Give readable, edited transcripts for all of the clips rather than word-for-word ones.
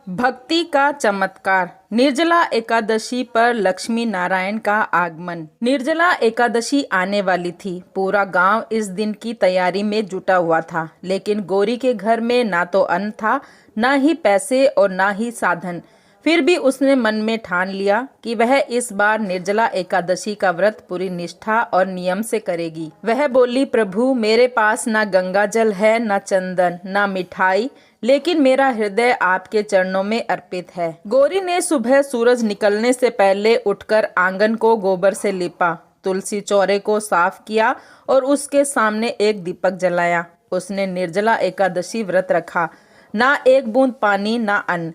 भक्ति का चमत्कार। निर्जला एकादशी पर लक्ष्मी नारायण का आगमन। निर्जला एकादशी आने वाली थी। पूरा गांव इस दिन की तैयारी में जुटा हुआ था, लेकिन गौरी के घर में ना तो अन्न था, ना ही पैसे और ना ही साधन। फिर भी उसने मन में ठान लिया कि वह इस बार निर्जला एकादशी का व्रत पूरी निष्ठा और नियम से करेगी। वह बोली, प्रभु, मेरे पास ना गंगा जल है, ना चंदन, ना मिठाई, लेकिन मेरा हृदय आपके चरणों में अर्पित है। गौरी ने सुबह सूरज निकलने से पहले उठकर आंगन को गोबर से लिपा, तुलसी चौरे को साफ किया और उसके सामने एक दीपक जलाया। उसने निर्जला एकादशी व्रत रखा। ना एक बूंद पानी, ना अन्न।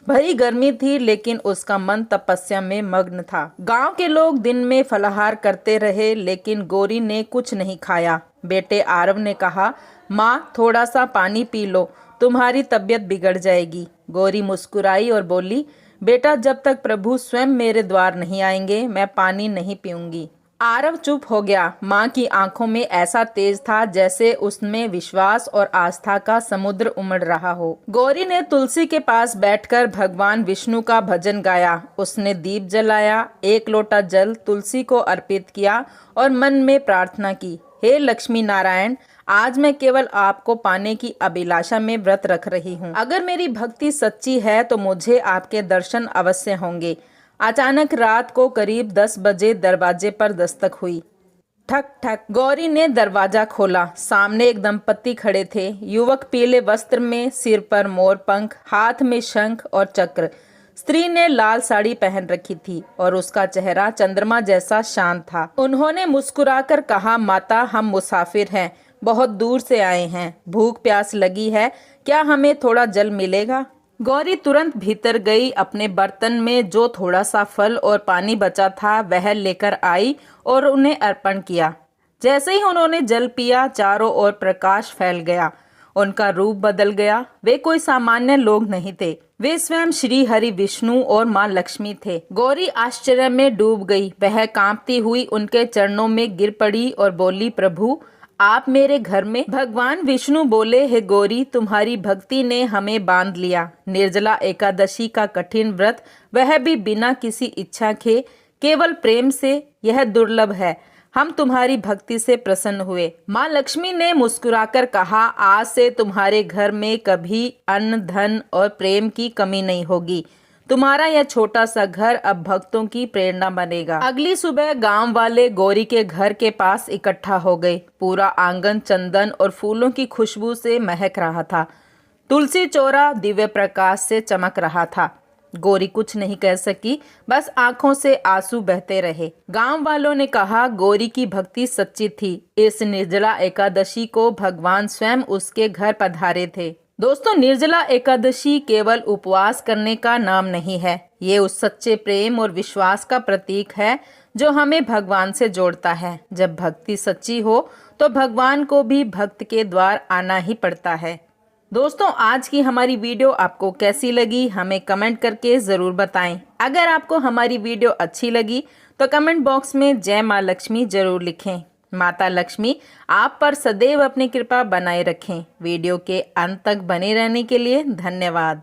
भरी गर्मी थी, लेकिन उसका मन तपस्या में मग्न था। गांव के लोग दिन में फलाहार करते रहे, लेकिन गौरी ने कुछ नहीं खाया। बेटे आरव ने कहा, माँ, थोड़ा सा पानी पी लो, तुम्हारी तबीयत बिगड़ जाएगी। गौरी मुस्कुराई और बोली, बेटा, जब तक प्रभु स्वयं मेरे द्वार नहीं आएंगे, मैं पानी नहीं पीऊंगी। आरव चुप हो गया। माँ की आंखों में ऐसा तेज था जैसे उसमें विश्वास और आस्था का समुद्र उमड़ रहा हो। गौरी ने तुलसी के पास बैठकर भगवान विष्णु का भजन गाया। उसने दीप जलाया, एक लोटा जल तुलसी को अर्पित किया और मन में प्रार्थना की, हे लक्ष्मी नारायण, आज मैं केवल आपको पाने की अभिलाषा में व्रत रख रही हूँ। अगर मेरी भक्ति सच्ची है तो मुझे आपके दर्शन अवश्य होंगे। अचानक रात को करीब 10 बजे दरवाजे पर दस्तक हुई। ठक ठक। गौरी ने दरवाजा खोला। सामने एक दंपति खड़े थे। युवक पीले वस्त्र में, सिर पर मोर पंख, हाथ में शंख और चक्र। स्त्री ने लाल साड़ी पहन रखी थी और उसका चेहरा चंद्रमा जैसा शांत था। उन्होंने मुस्कुराकर कहा, माता, हम मुसाफिर हैं, बहुत दूर से आए हैं, भूख प्यास लगी है, क्या हमें थोड़ा जल मिलेगा? गौरी तुरंत भीतर गई। अपने बर्तन में जो थोड़ा सा फल और पानी बचा था वह लेकर आई और उन्हें अर्पण किया। जैसे ही उन्होंने जल पिया, चारों ओर प्रकाश फैल गया। उनका रूप बदल गया। वे कोई सामान्य लोग नहीं थे, वे स्वयं श्री हरि विष्णु और माँ लक्ष्मी थे। गौरी आश्चर्य में डूब गई। वह कांपती हुई उनके चरणों में गिर पड़ी और बोली, प्रभु, आप मेरे घर में? भगवान विष्णु बोले, हे गौरी, तुम्हारी भक्ति ने हमें बांध लिया। निर्जला एकादशी का कठिन व्रत, वह भी बिना किसी इच्छा के, केवल प्रेम से, यह दुर्लभ है। हम तुम्हारी भक्ति से प्रसन्न हुए। माँ लक्ष्मी ने मुस्कुराकर कहा, आज से तुम्हारे घर में कभी अन्न, धन और प्रेम की कमी नहीं होगी। तुम्हारा यह छोटा सा घर अब भक्तों की प्रेरणा बनेगा। अगली सुबह गांव वाले गौरी के घर के पास इकट्ठा हो गए। पूरा आंगन चंदन और फूलों की खुशबू से महक रहा था। तुलसी चौरा दिव्य प्रकाश से चमक रहा था। गौरी कुछ नहीं कह सकी, बस आंखों से आंसू बहते रहे। गांव वालों ने कहा, गौरी की भक्ति सच्ची थी। इस निर्जला एकादशी को भगवान स्वयं उसके घर पधारे थे। दोस्तों, निर्जला एकादशी केवल उपवास करने का नाम नहीं है, ये उस सच्चे प्रेम और विश्वास का प्रतीक है जो हमें भगवान से जोड़ता है। जब भक्ति सच्ची हो तो भगवान को भी भक्त के द्वार आना ही पड़ता है। दोस्तों, आज की हमारी वीडियो आपको कैसी लगी हमें कमेंट करके ज़रूर बताएं। अगर आपको हमारी वीडियो अच्छी लगी तो कमेंट बॉक्स में जय माँ लक्ष्मी जरूर लिखें। माता लक्ष्मी आप पर सदैव अपनी कृपा बनाए रखें। वीडियो के अंत तक बने रहने के लिए धन्यवाद।